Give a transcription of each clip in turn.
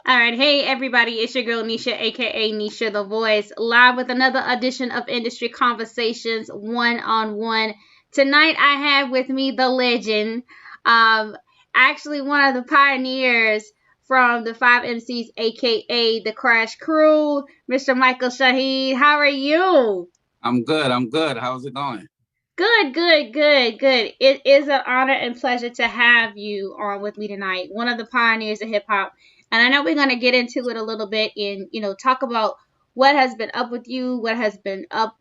All right, hey everybody, it's your girl Nisha, aka Nisha the Voice, live with another edition of Industry Conversations One on One. Tonight I have with me the legend, um, actually one of the pioneers from the Five MCs, aka the Crash Crew, Mr. Michael Shaheen. How are you? I'm good. I'm good. How's it going? Good, good, good, good. It is an honor and pleasure to have you on with me tonight. One of the pioneers of hip hop. And I know we're going to get into it a little bit and, talk about what has been up with you, what has been up,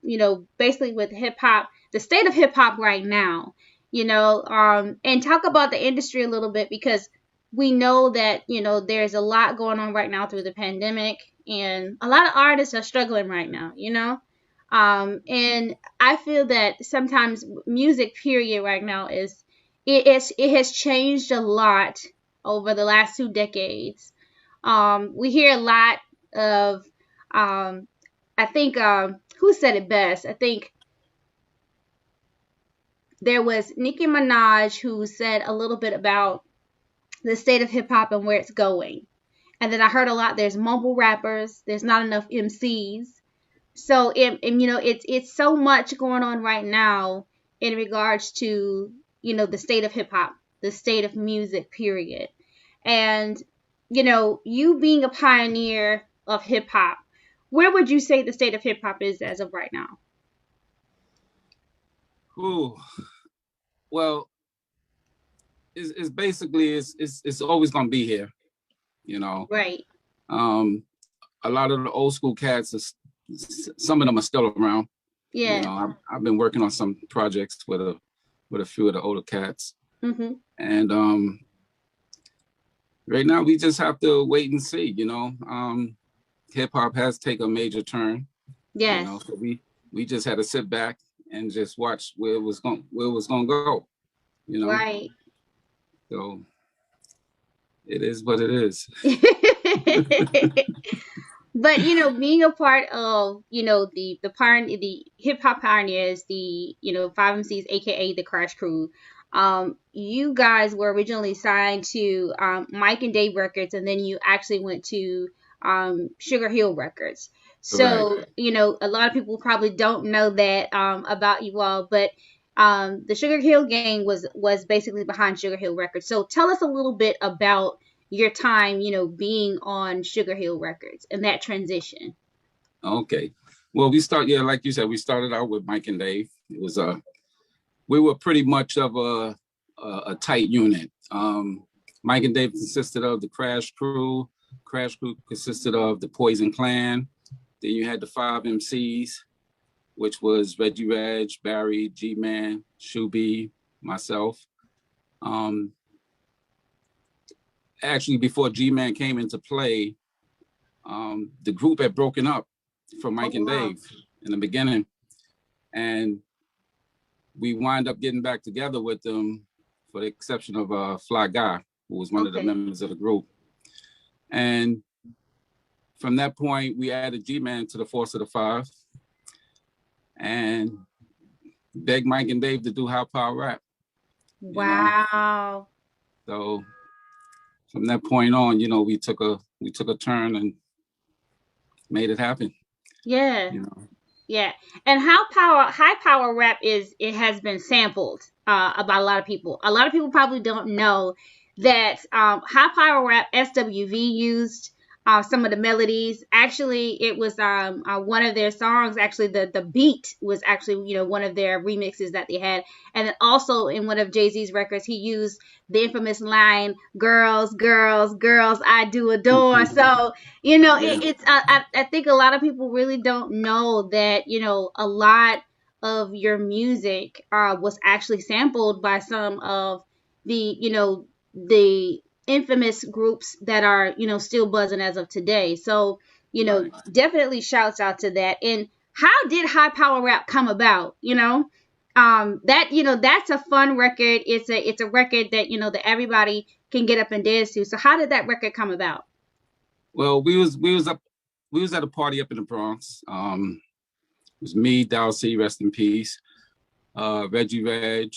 basically with hip hop, the state of hip hop right now, and talk about the industry a little bit because we know that, there's a lot going on right now through the pandemic and a lot of artists are struggling right now. And I feel that sometimes music period right now it has changed a lot over the last 2 decades. We hear a lot of I think who said it best? I think there was Nicki Minaj who said a little bit about the state of hip hop and where it's going. And then I heard a lot there's mumble rappers, there's not enough MCs. So it's so much going on right now in regards to the state of hip hop, the state of music, period. And you being a pioneer of hip hop, where would you say the state of hip hop is as of right now? Ooh, well, it's basically it's always gonna be here. You know, Right. um, a lot of the old school cats, some of them are still around. You Yeah. know, I've been working on some projects with a few of the older cats, Mhm. and right now we just have to wait and see. Hip hop has taken a major turn. Yes. So we just had to sit back and just watch where it was going to go. You know, Right. so it is what it is. But being a part of the hip hop pioneers, the Five MCs, aka the Crash Crew, you guys were originally signed to Mike and Dave Records, and then you actually went to Sugar Hill Records. Right. So a lot of people probably don't know that about you all, but the Sugar Hill gang was basically behind Sugar Hill Records. So tell us a little bit about your time, being on Sugar Hill Records and that transition. Okay. Well, yeah, like you said, we started out with Mike and Dave. It was we were pretty much of a tight unit. Mike and Dave consisted of the Crash Crew. Crash Crew consisted of the Poison Clan. Then you had the Five MCs, which was Reggie Reg, Barry, G Man, Shuby, myself. Um, Actually, before G Man came into play, the group had broken up from Oh Mike and wow. Dave in the beginning, and we wind up getting back together with them, for the exception of Fly Guy, who was one of the Okay. members of the group. And from that point, we added G Man to the Force of the Five and begged Mike and Dave to do high power rap. You know, Wow. so from that point on, we took a turn and made it happen. Yeah. You know, Yeah. And high power rap it has been sampled about a lot of people. A lot of people probably don't know that high power rap SWV used some of the melodies. Actually, it was one of their songs. Actually, the beat was actually one of their remixes that they had. And then also in one of Jay-Z's records, he used the infamous line "Girls, girls, girls, I do adore." So yeah, it's I think a lot of people really don't know that a lot of your music was actually sampled by some of the infamous groups that are still buzzing as of today. So right. definitely shouts out to that. And how did high power rap come about? That that's a fun record. It's a record that that everybody can get up and dance to. So how did that record come about? Well, we was at a party up in the Bronx. It was me, Dalcy, rest in peace. Reggie Reg.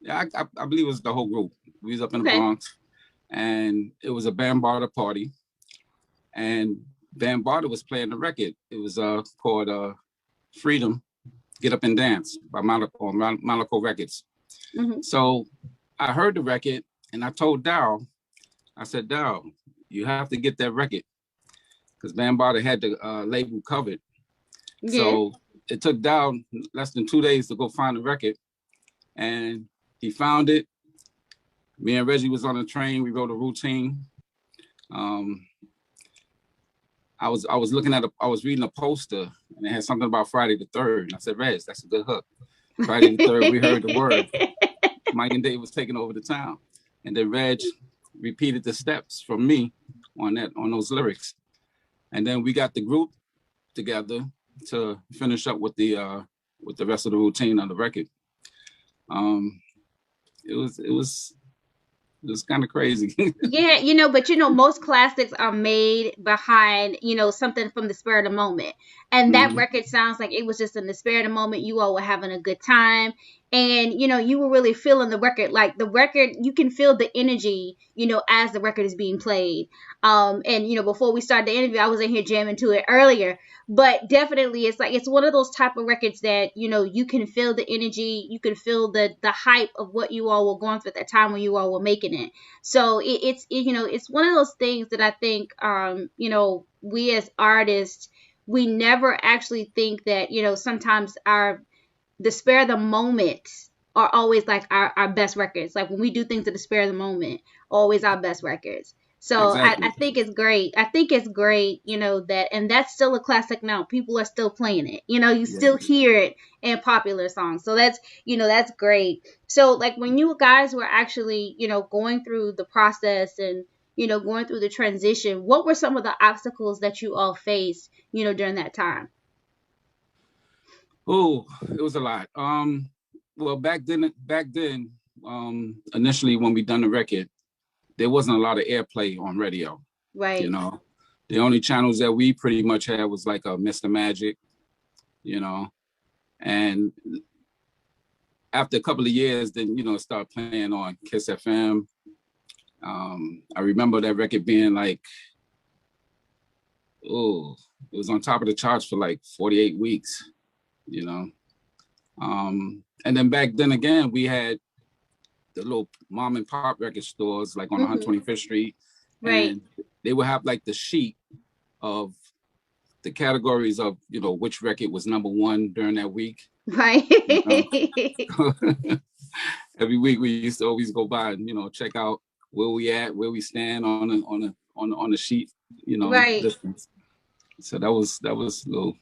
Yeah, I believe it was the whole group. We was up in the Okay. Bronx, and it was a bambada party. and Van Barter was playing the record. It was called Freedom, Get Up and Dance by Monaco Records. Mm-hmm. So I heard the record and I told Dow, I said, Dow, you have to get that record, because Van Barter had the label covered. Yeah. So it took Dow less than 2 days to go find the record, and he found it. Me and Reggie was on the train. We wrote a routine. I was looking at I was reading a poster, and it had something about Friday the 3rd. And I said, Reg, that's a good hook. Friday the 3rd, we heard the word. Mike and Dave was taking over the town. And then Reg repeated the steps from me on those lyrics. And then we got the group together to finish up with the rest of the routine on the record. It was kind of crazy. Yeah, but most classics are made behind, something from the spur of the moment. And that record sounds like it was just in the spirit of the moment. You all were having a good time. And, you were really feeling the record. Like the record, you can feel the energy, as the record is being played. And, before we started the interview, I was in here jamming to it earlier. But definitely, it's one of those type of records that, you can feel the energy. You can feel the hype of what you all were going through at that time when you all were making it. So it's one of those things that I think, we as artists, we never actually think that, sometimes the spare of the moment are always like our best records. Like when we do things at the spare of the moment, always our best records. So exactly. I think it's great. I think it's great, that, and that's still a classic now. People are still playing it. You still hear it in popular songs. So that's great. So like when you guys were actually, going through the process and, going through the transition, what were some of the obstacles that you all faced, during that time? Oh, it was a lot. Well, back then, initially when we done the record, there wasn't a lot of airplay on radio. Right. The only channels that we pretty much had was like a Mr. Magic, and after a couple of years, then, it started playing on Kiss FM. I remember that record being like, it was on top of the charts for like 48 weeks, and then back then again, we had the little mom and pop record stores like on 125th Street. Right. And they would have like the sheet of the categories of, which record was number one during that week. Right. Every week we used to always go by and, check out where we at, where we stand on the sheet, Right. distance. So that was a little.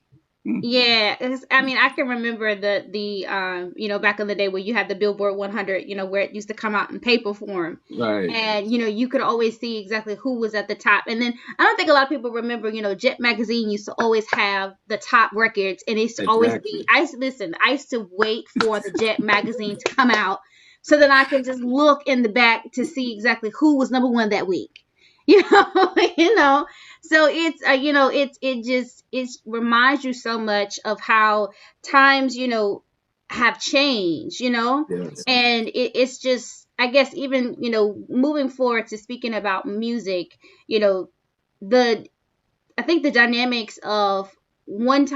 Yeah, I can remember the back in the day where you had the Billboard 100, where it used to come out in paper form. Right. And, you could always see exactly who was at the top. And then I don't think a lot of people remember, Jet Magazine used to always have the top records. And it used to always be, I used to wait for the Jet Magazine to come out so that I could just look in the back to see exactly who was number one that week. So it's, it reminds you so much of how times, have changed, Yes. And it's just, I guess, even, moving forward to speaking about music, I think the dynamics of one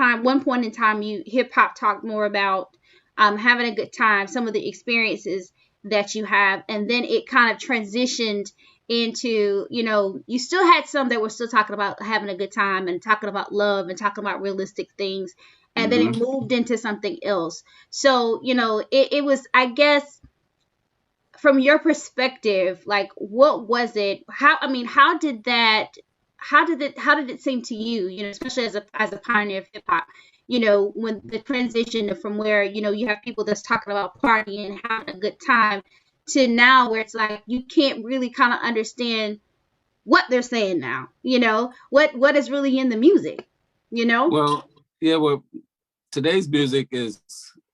point in time, hip hop talked more about having a good time, some of the experiences that you have, and then it kind of transitioned into, you still had some that were still talking about having a good time and talking about love and talking about realistic things. And then it moved into something else. So, it was, I guess, from your perspective, like, what was it? How did it seem to you, especially as a pioneer of hip hop, when the transition from where, you have people that's talking about partying and having a good time to now where it's like you can't really kind of understand what they're saying now, what is really in the music, Well, yeah, today's music is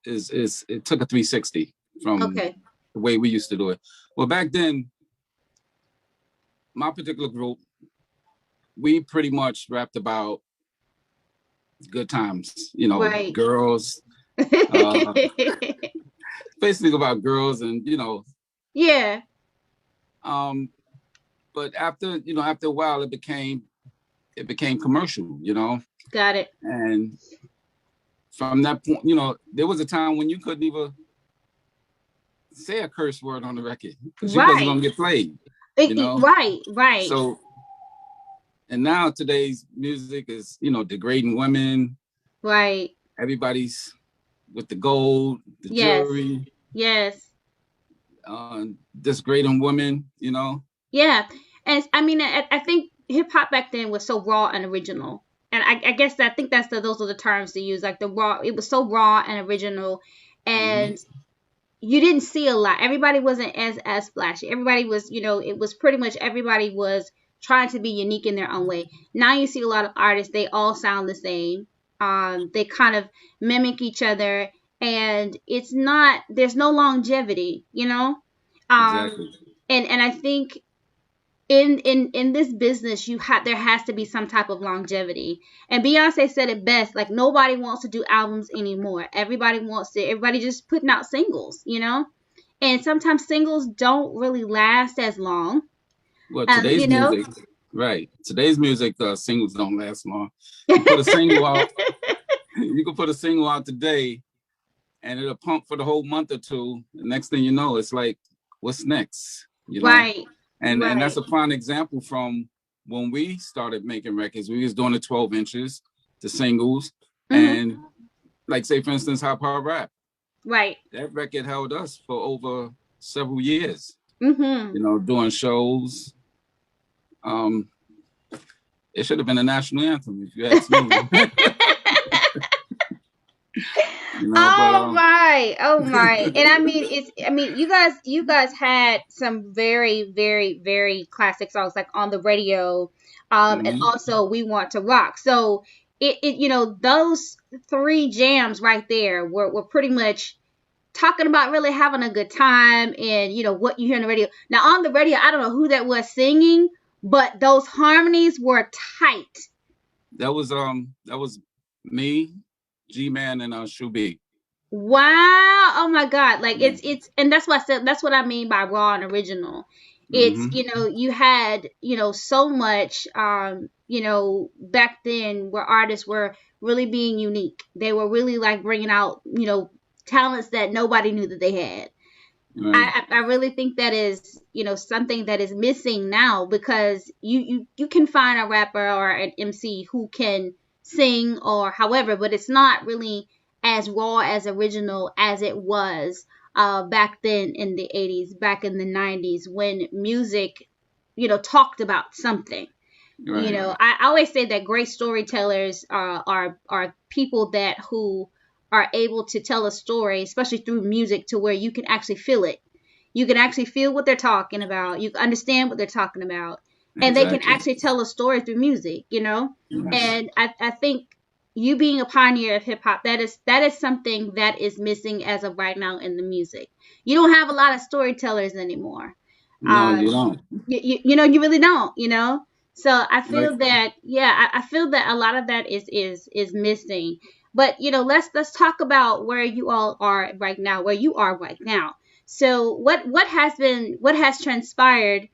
it took a 360 from the way we used to do it. Well, back then, my particular group, we pretty much rapped about good times, Right. girls, basically about girls and, Yeah. But after a while, it became it became commercial, you know. Got it. And from that point, you know, there was a time when you couldn't even say a curse word on the record because you wasn't Right. gonna get played, you know. Right. Right. So, and now today's music is, you know, degrading women. Right. Everybody's with the gold, the Yes. jewelry, Yes. disgrading women, you know. Yeah. And I mean, I think hip hop back then was so raw and original. And I guess I think those are the terms to use. Like the raw, it was so raw and original, and you didn't see a lot. Everybody wasn't as flashy. Everybody was, you know, it was pretty much everybody was trying to be unique in their own way. Now you see a lot of artists, they all sound the same. They kind of mimic each other, and it's not, there's no longevity, you know. Exactly. And I think in this business there has to be some type of longevity. And Beyonce said it best, like nobody wants to do albums anymore. Everybody just putting out singles, you know. And sometimes singles don't really last as long. Well, today's You know. music, right? Today's music, singles don't last long. You put a single out, you can put a single out today, and it'll pump for the whole month or two. The next thing you know, it's like, what's next? You know. Right. And Right. that's a prime example from when we started making records. We was doing the 12 inches, the singles, and like say for instance, Hop Hop Rap. Right. That record held us for over several years. You know, doing shows. It should have been a national anthem if you ask me. You know, oh my. And I mean you guys had some very, very, very classic songs like On the Radio, and also We Want to Rock. So it you know, those three jams right there were pretty much talking about really having a good time, and you know what you hear on the radio. Now on the radio, I don't know who that was singing, but those harmonies were tight. That was me, G-Man, and Shubi. Wow. Oh my God. Like it's and that's what I said, that's what I mean by raw and original. It's, you know, you had, you know, so much you know, back then where artists were really being unique. They were really like bringing out, you know, talents that nobody knew that they had. Right. I really think that is, you know, something that is missing now, because you can find a rapper or an MC who can sing or however, but it's not really as raw, as original as it was back then in the 80s, back in the 90s, when music, you know, talked about something. Right. You know, I always say that great storytellers are people who are able to tell a story, especially through music, to where you can actually feel it. You can actually feel what they're talking about. You understand what they're talking about. And they can actually tell a story through music, you know? Yes. And I think you being a pioneer of hip hop, that is something that is missing as of right now in the music. You don't have a lot of storytellers anymore. No, you don't. You know, you really don't, you know? So I feel that, yeah, I feel that a lot of that is missing. But you know, let's talk about where you all are right now, where you are right now. So what has transpired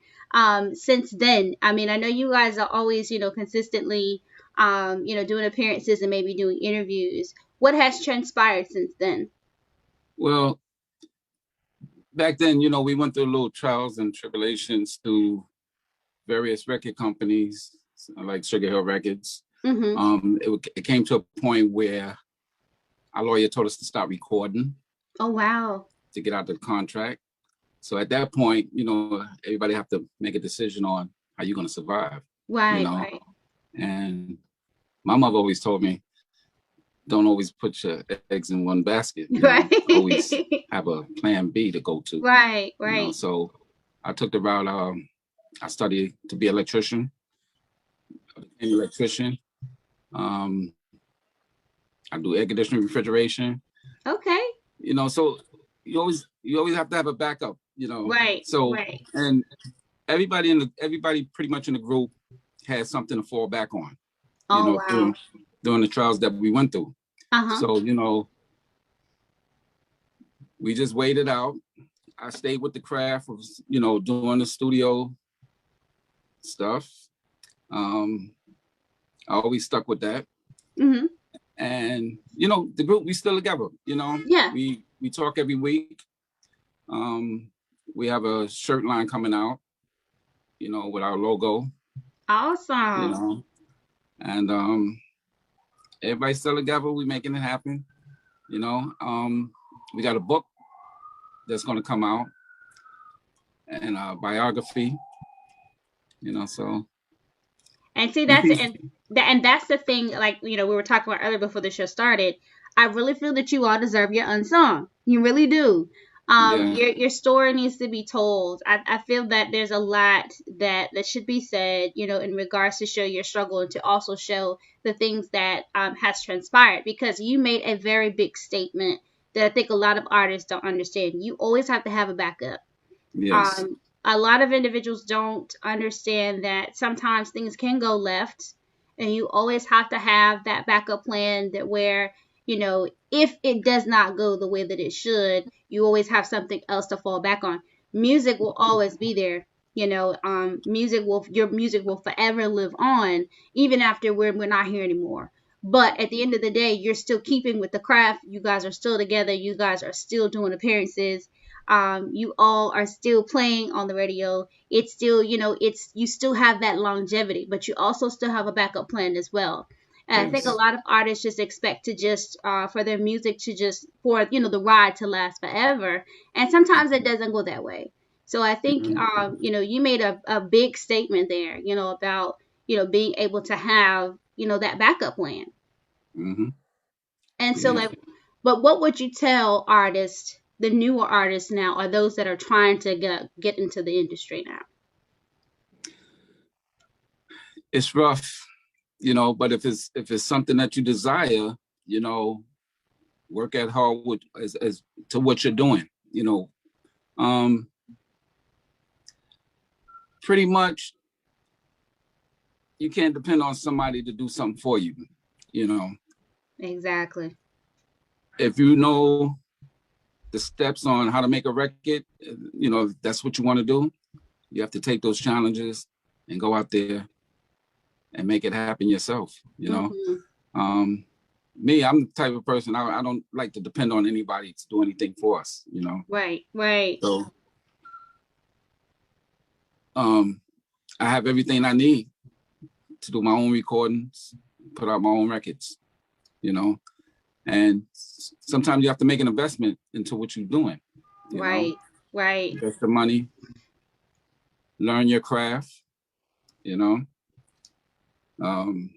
since then? I mean, I know you guys are always, you know, consistently you know, doing appearances and maybe doing interviews. What has transpired since then? Well, back then, you know, we went through little trials and tribulations through various record companies like Sugar Hill Records. It came to a point where our lawyer told us to stop recording. Oh, wow. To get out of the contract. So at that point, you know, everybody have to make a decision on how you're going to survive. Right, you know? Right. And my mother always told me, don't always put your eggs in one basket. Right. Always have a plan B to go to. Right, right. You know? So I took the route, I studied to be an electrician. I do air conditioning, refrigeration. Okay. You know, so you always have to have a backup, you know. Right. So right. And everybody pretty much in the group had something to fall back on. Oh, you know, wow. during the trials that we went through. So, you know, we just waited out. I stayed with the craft of, you know, doing the studio stuff. I always stuck with that. Mm-hmm. And you know, the group, we still together. You know, Yeah. we talk every week. Um, we have a shirt line coming out, you know, with our logo, you Awesome. know, and everybody's still together. We making it happen, you know. We got a book that's going to come out and a biography, you know. So And see, we that's peace. and that's the thing. Like we were talking about earlier before the show started. I really feel that you all deserve your unsung. You really do. Yeah. Your story needs to be told. I feel that there's a lot that should be said. In regards to show your struggle and to also show the things that has transpired, because you made a very big statement that I think a lot of artists don't understand. You always have to have a backup. Yes. um, a lot of individuals don't understand that sometimes things can go left, and you always have to have that backup plan that where, if it does not go the way that it should, you always have something else to fall back on. Music will always be there. Your music will forever live on, even after we're not here anymore. But at the end of the day, you're still keeping with the craft. You guys are still together. You guys are still doing appearances. You all are still playing on the radio. It's still, you still have that longevity, but you also still have a backup plan as well. And I think a Yes. lot of artists just expect to just for their music to just for the ride to last forever, and sometimes it doesn't go that way. So I think Mm-hmm. you made a big statement there, about being able to have that backup plan. Mm-hmm. And so, Yeah. like, but what would you tell artists, the newer artists now, or those that are trying to get into the industry now? It's rough, you know, but if it's something that you desire, you know, work at hard with as to what you're doing, you know. Um, Pretty much you can't depend on somebody to do something for you, you know. Exactly. If you know the steps on how to make a record, you know, if that's what you want to do, you have to take those challenges and go out there and make it happen yourself, you know. Hmm. Um, Me, I'm the type of person, I don't like to depend on anybody to do anything for us, you know. Right. Right. So um, I have everything I need to do my own recordings, put out my own records, you know. And sometimes you have to make an investment into what you're doing, you know. Right. Right. Invest the money, learn your craft, you know. Um,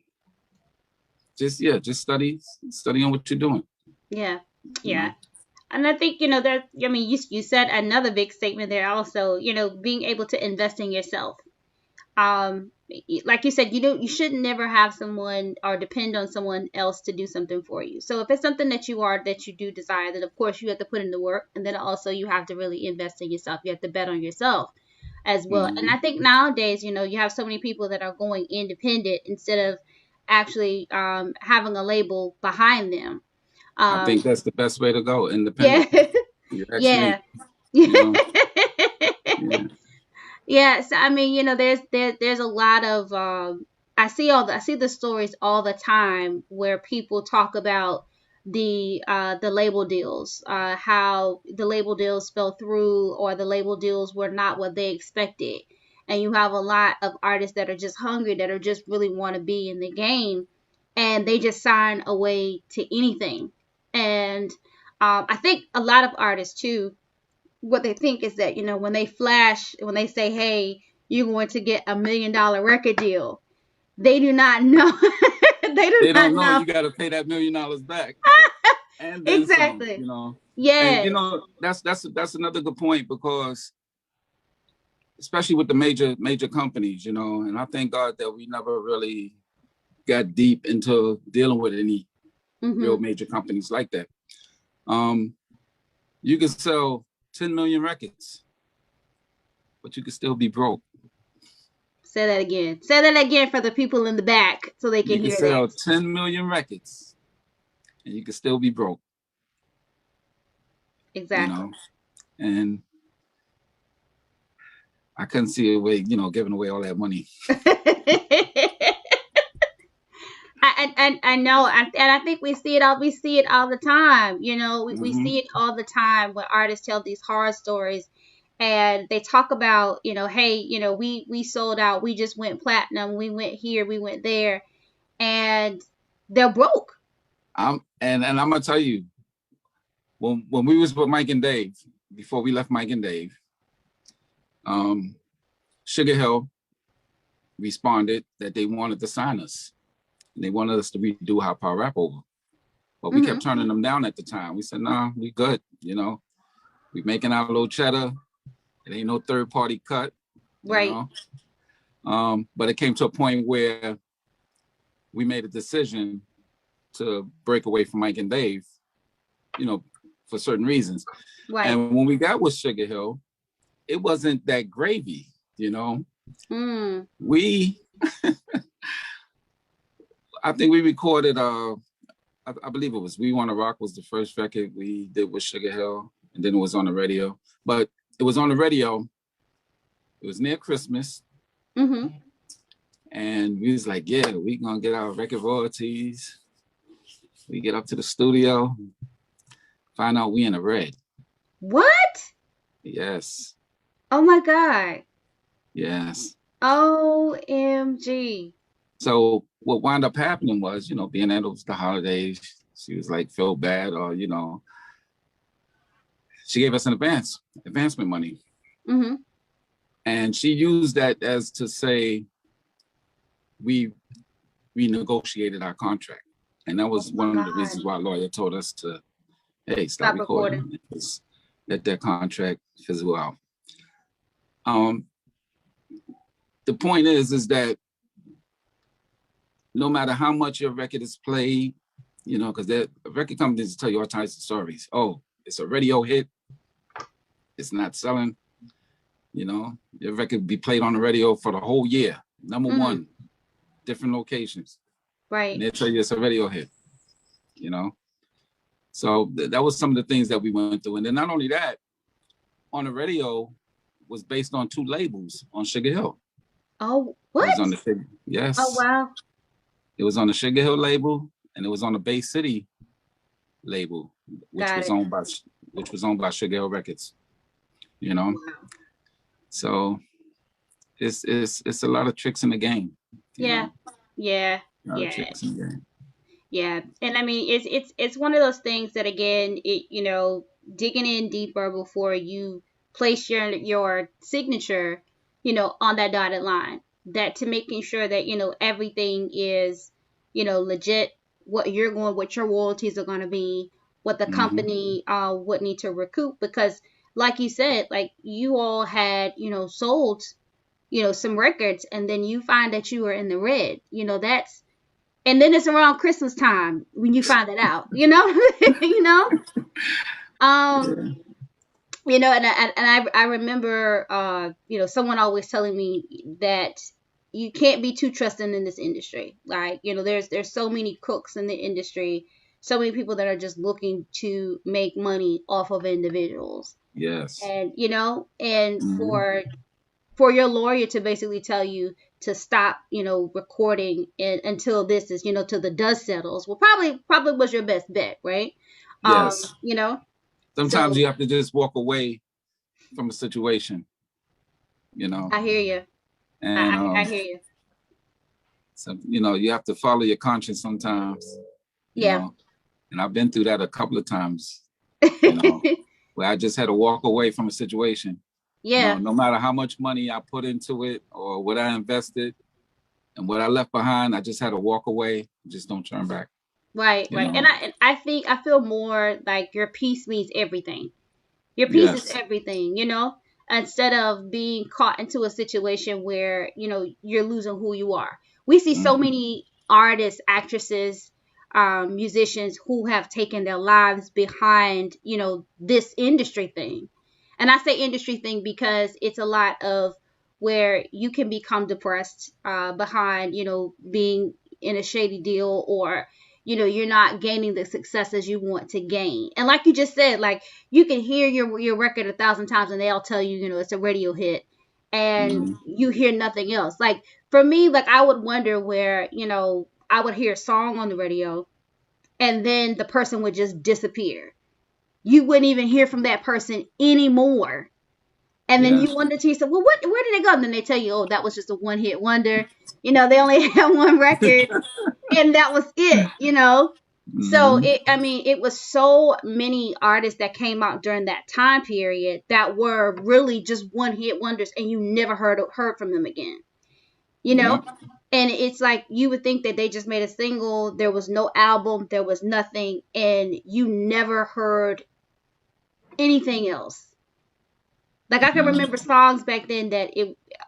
just study on what you're doing, Yeah. you Yeah. know. And I think, that, I mean, you said another big statement there also, being able to invest in yourself. um like you said, you should never have someone or depend on someone else to do something for you. So if it's something that you do desire, then of course you have to put in the work, and then also you have to really invest in yourself. You have to bet on yourself as well. And Mm-hmm. I think nowadays, you have so many people that are going independent instead of actually having a label behind them. I um think that's the best way to go, independent. yeah. You ask me, Yeah. you know. Yeah. Yes, I mean, there's a lot of I see the stories all the time where people talk about the label deals, how the label deals fell through, or the label deals were not what they expected. And you have a lot of artists that are just hungry, that are just really want to be in the game, and they just sign away to anything. And I think a lot of artists too, what they think is that, when they say, hey, you're going to get $1 million record deal, they do not know. They do They not don't know know. you got to pay that $1 million back and then some, you Exactly. know. And you Yes. know, that's another good point, because especially with the major companies, you know, and I thank God that we never really got deep into dealing with any real Hmm. major companies like that. Um, you can sell 10 million records, but you can still be broke. Say that again. Say that again for the people in the back so they can You can hear that. sell 10 million records and you can still be broke, you Exactly. know. And I couldn't see a way, you know, giving away all that money. I know, and I think we see it all the time. We Hmm. see it all the time when artists tell these horror stories, and they talk about, hey, we sold out, we just went platinum, we went here, we went there, and they're broke. And I'm gonna tell you, when we was with Mike and Dave, before we left Mike and Dave, um, Sugar Hill responded that they wanted to sign us. And they wanted us to redo Hot Power Rap over. But we kept Hmm. turning them down at the time. We said, nah, we good. We making our little cheddar. It ain't no third party cut, you Right. know. But it came to a point where we made a decision to break away from Mike and Dave, you know, for certain reasons. Right. And when we got with Sugar Hill, it wasn't that gravy, you know. Mm. We, I think we recorded, I believe it was We Wanna Rock was the first record we did with Sugar Hill, and then it was on the radio. But it was on the radio. It was near Christmas, Hmm. and we was like, yeah, we gonna get our record royalties. We get up to the studio, find out we in the red. What? Yes, Oh my God. yes. OMG. So what wound up happening was, being that it was the holidays, she was like, feel bad, or she gave us an advancement money. Hmm. And she used that as to say we renegotiated our contract. And that Oh was my one of the God. reasons why a lawyer told us to, hey, stop Stop recording. recording. Let that contract fizzle out. Um, the point is that no matter how much your record is played, because the record companies tell you all types of stories. Oh, it's a radio hit. It's not selling. Your record be played on the radio for the whole year. Number Hmm. one, different locations. And Right. they'll tell you it's a radio hit, you know? So that was some of the things that we went through. And then not only that, on the radio was based on two labels on Sugar Hill. Oh, It was what? on the, Oh, yes, wow. it was on the Sugar Hill label, and it was on the Bay City label, which Got was it. owned by Sugar Hill Records, you know? Wow. So it's a lot of tricks in the game, you Yeah. know, Yeah. a lot of Yeah. tricks in the game. Yeah. And I mean, it's one of those things that, again, digging in deeper before you place your signature, on that dotted line, that to making sure that, everything is, legit, what your royalties are going to be, what the Mm-hmm. company would need to recoup, because like you said, like you all had, sold, some records, and then you find that you are in the red. That's, and then it's around Christmas time when you find that out, you know. Um, Yeah. and I remember, someone always telling me that you can't be too trusting in this industry. Like, there's so many crooks in the industry, so many people that are just looking to make money off of individuals, Yes. and and Mm-hmm. for your lawyer to basically tell you to stop, recording until this is, till the dust settles. Well, probably was your best bet, right? Yes. You know, Sometimes so you have to just walk away from a situation, I hear you. and I hear you. so you have to follow your conscience sometimes, you Yeah. know. And I've been through that a couple of times, you know, where I just had to walk away from a situation. Yeah. No matter how much money I put into it or what I invested and what I left behind, I just had to walk away. Just don't turn back, Right, you right. And know. I feel more like your peace means everything. Your peace is Yes. everything, instead of being caught into a situation where, you're losing who you are. We see so Mm-hmm. many artists, actresses, musicians who have taken their lives behind, this industry thing. And I say industry thing because it's a lot of where you can become depressed behind, being in a shady deal, or you're not gaining the successes you want to gain. And like you just said, like you can hear your record 1,000 times and they'll tell you, it's a radio hit, and Mm-hmm. you hear nothing else. Like for me, like I would wonder where, I would hear a song on the radio, and then the person would just disappear. You wouldn't even hear from that person anymore. And then Yeah. you wonder to yourself, well, where did they go? And then they tell you, oh, that was just a one hit wonder. They only had one record, and that was it. So Hmm. it was so many artists that came out during that time period that were really just one hit wonders, and you never heard from them again. You Yeah. know, and it's like you would think that they just made a single, there was no album, there was nothing, and you never heard anything else. Like I can Yeah. remember songs back then that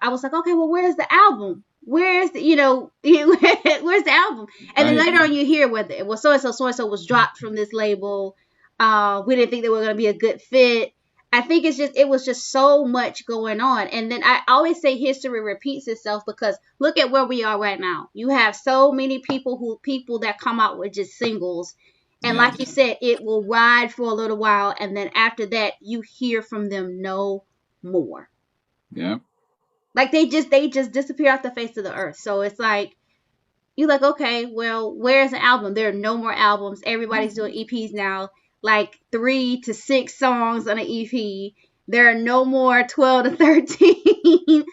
I was like, okay, well, where's the album? Where's where's the album? And then Right. later on, you hear whether it was so and so was dropped from this label. We didn't think they were going to be a good fit. I think it was just so much going on. And then I always say history repeats itself, because look at where we are right now. You have so many people that come out with just singles. And Yeah. like you said, it will ride for a little while, and then after that, you hear from them no more. Yeah. Like they just disappear off the face of the earth. So it's like you're like, okay, well, where's an album? There are no more albums. Everybody's doing EPs now, like 3 to 6 songs on an EP. There are no more 12 to 13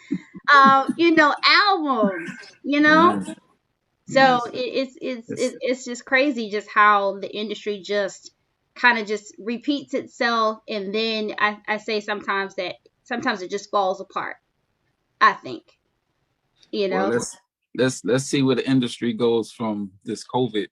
albums, Yes. So Yes. It's, it's just crazy just how the industry just kind of just repeats itself, and then I say sometimes it just falls apart. I think, you well, know. let's see where the industry goes from this COVID.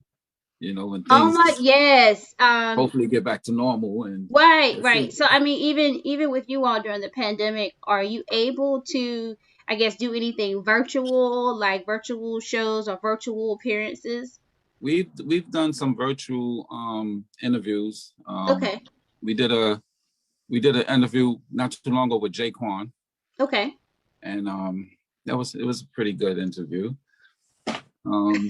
When Oh things my, yes. hopefully get back to normal, and Right, let's see. right. So I mean, even with you all during the pandemic, are you able to, I guess, do anything virtual, like virtual shows or virtual appearances? We've done some virtual interviews. Okay, We did a we did an interview not too long ago with Jaquan, okay. and it was a pretty good interview. Um,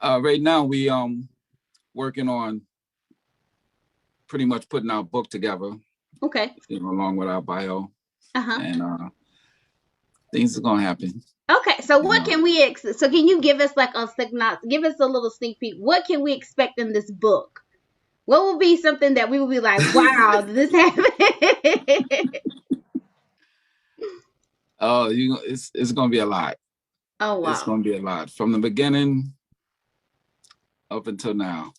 right now we working on pretty much putting our book together, Okay. along with our bio, Uh-huh. and things are gonna happen. Okay, so You what know, can so can you give us like give us a little sneak peek? What can we expect in this book? What will be something that we will be like, wow, did this happened? oh, it's gonna be a lot. Oh It's wow. gonna be a lot from the beginning up until now.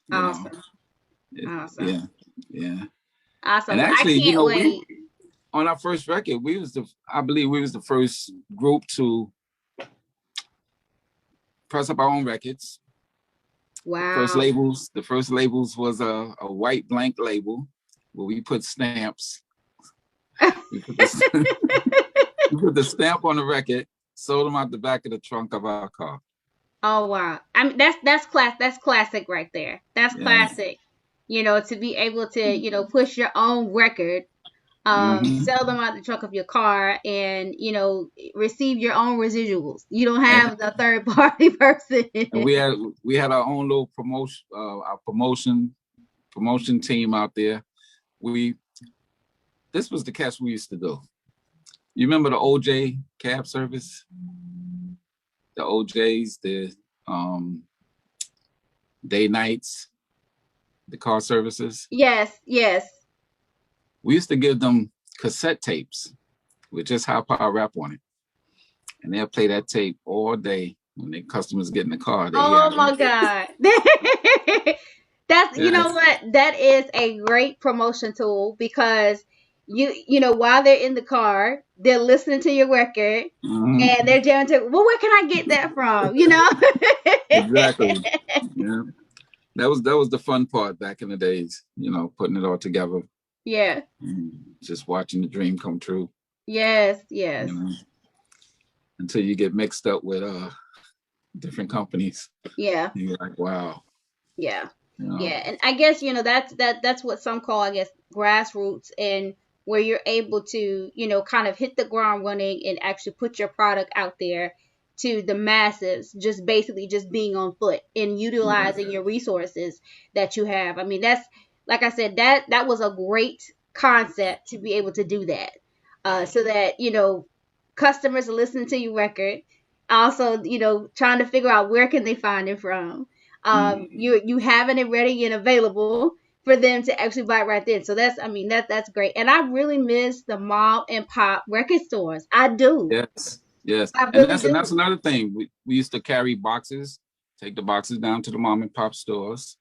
You know, Awesome. Awesome. yeah, yeah. And Awesome. Well, I actually, can't we wait. on our first record, I believe we was the first group to press up our own records. Wow. The first labels was a white blank label where we put stamps. We put, the, we put the stamp on the record, sold them out the back of the trunk of our car. Oh wow. I mean that's classic right there. That's Yes. classic. To be able to, push your own record, Mm-hmm. sell them out the trunk of your car, and receive your own residuals. You don't And, have the third party person. and we had our own little promotion, our promotion team out there. This was the catch we used to do. You remember the OJ cab service? The OJs, the day nights, the car services. Yes, yes. We used to give them cassette tapes with just high power rap on it. And they'll play that tape all day when their customers get in the car. They hear Oh our my record. God. You know Yes. what? That is a great promotion tool, because while they're in the car, they're listening to your record, Mm-hmm. and they're jamming to, well, where can I get that from? Exactly. Yeah. That was the fun part back in the days, putting it all together. Yeah. Just watching the dream come true. Yes, yes. Until you get mixed up with different companies. Yeah. You're like, wow. Yeah. Yeah. And I guess, that's what some call, I guess, grassroots, and where you're able to, kind of hit the ground running and actually put your product out there to the masses, just basically just being on foot and utilizing your resources that you have. I mean, that's, like I said, that was a great concept to be able to do that. So that, customers are listening to your record, Also, trying to figure out where can they find it from. You having it ready and available for them to actually buy it right then. So that's great. And I really miss the mom and pop record stores. I do. Yes, yes, I and really that's do. another thing. We used to carry boxes, take the boxes down to the mom and pop stores,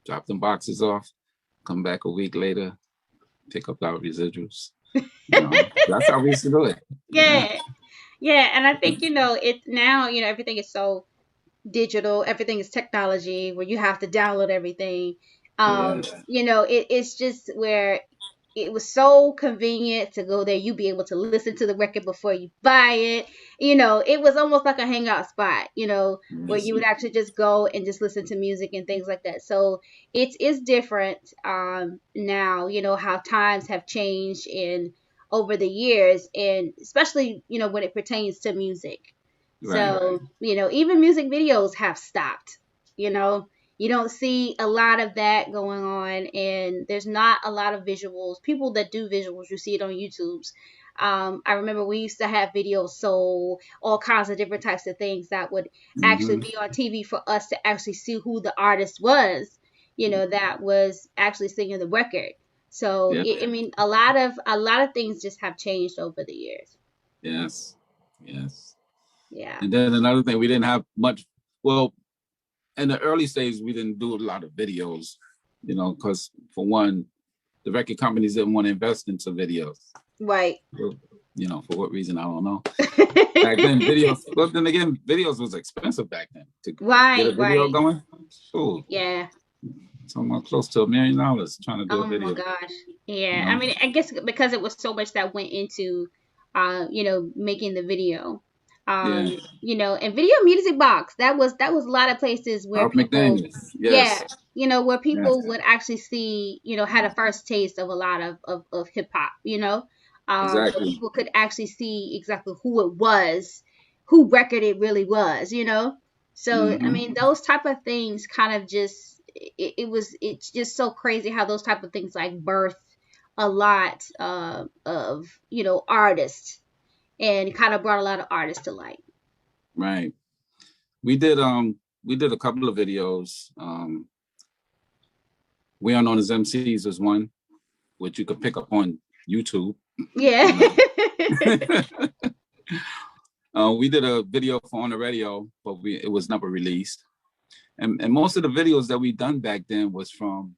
drop them boxes off, come back a week later, pick up our residuals. That's how we used to do it. Yeah. Yeah. Yeah, and I think it's now, everything is so digital, everything is technology where you have to download everything. Yeah. It's just where it was so convenient to go there. You be able to listen to the record before you buy it. It was almost like a hangout spot, where Yes. you would actually just go and just listen to music and things like that. So it's different now, how times have changed in over the years, and especially, when it pertains to music. Right. So, even music videos have stopped. You know, you don't see a lot of that going on, and there's not a lot of visuals. People that do visuals, you see it on YouTube's. I remember we used to have videos, so all kinds of different types of things that would actually Hmm. be on TV for us to actually see who the artist was, that was actually singing the record. So, Yeah. a lot of things just have changed over the years. Yes. Yes. Yeah. And then another thing, we didn't have much. Well, in the early stages, we didn't do a lot of videos, because for one, the record companies didn't want to invest into videos. Right. For what reason, I don't know. Back then, videos, but then again, videos was expensive back then to get a Right, video right. going. Oh, Yeah. somewhat close to $1 million trying to do a Oh my video. gosh. You Yeah. I know, mean, I guess because it was so much that went into making the video. yeah. And video music box. That was a lot of places where Ralph people, McDaniels, yeah, yes, where yes. people would actually see, had a first taste of a lot of hip hop. Where Exactly. people could actually see exactly who it was, who record it really was. So, I Hmm. mean, those type of things kind of just it's just so crazy how those type of things like birth a lot of artists, and kind of brought a lot of artists to light. Right. We did a couple of videos. We Are Known as MCs is one, which you could pick up on YouTube. Yeah. You know, we did a video for On the Radio, but it was never released. And most of the videos that we done back then was from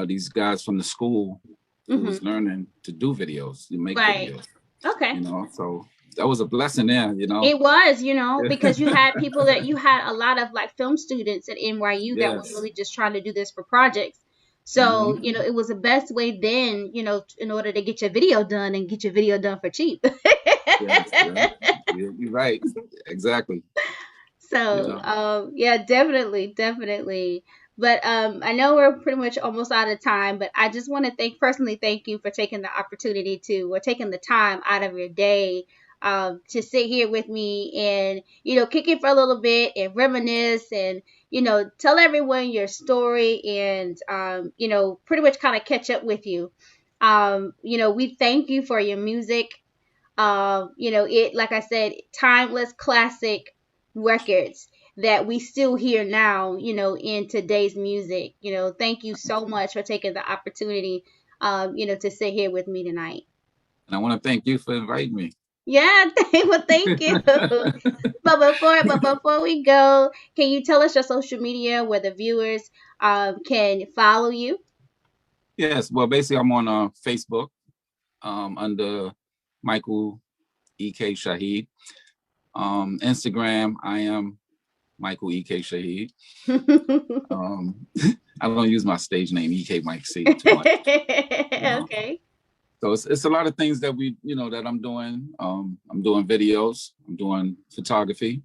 these guys from the school who Hmm. was learning to do videos, to make Right. videos. Okay. So that was a blessing there. It was, because you had people that you had a lot of like film students at NYU that were Yes. really just trying to do this for projects. So, Hmm. it was the best way then, in order to get your video done and get your video done for cheap. Yes. Yeah. You're right. Exactly. You So, know. yeah, definitely, definitely. But I know we're pretty much almost out of time, but I just want to personally thank you for taking the opportunity or taking the time out of your day to sit here with me and, kick it for a little bit and reminisce and, tell everyone your story and, pretty much kind of catch up with you. We thank you for your music. It, like I said, timeless classic records that we still hear now, in today's music. Thank you so much for taking the opportunity, to sit here with me tonight. And I want to thank you for inviting me. Yeah, well, thank you. But before we go, can you tell us your social media where the viewers can follow you? Yes. Well, basically, I'm on Facebook under Michael E.K. Shaheed. Instagram, I am Michael E.K. Shaheed. I don't use my stage name E.K. Mike C too much. Okay. So it's a lot of things that that I'm doing. I'm doing videos. I'm doing photography.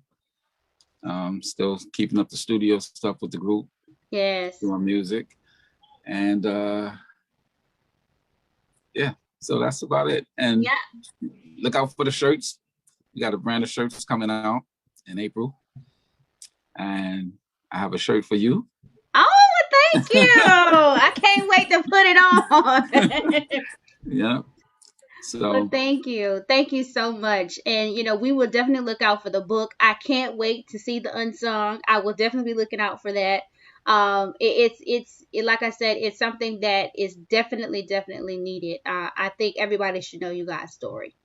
Still keeping up the studio stuff with the group. Yes. Doing music, and yeah. So that's about it. And Yeah. look out for the shirts. We got a brand of shirts coming out in April, and I have a shirt for you. Oh, thank you. I can't wait to put it on. Yeah. Well, So thank you so much. And we will definitely look out for the book. I can't wait to see the unsung. I will definitely be looking out for that. Like I said, it's something that is definitely needed. I think everybody should know you guys' story.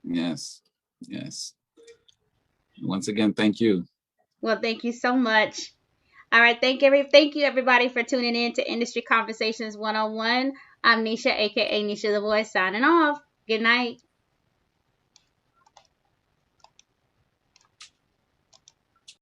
yes, yes. Once again, thank you. Well, thank you so much. All right, thank you everybody for tuning in to Industry Conversations 101. I'm Nisha, aka Nisha the Voice, signing off. Good night.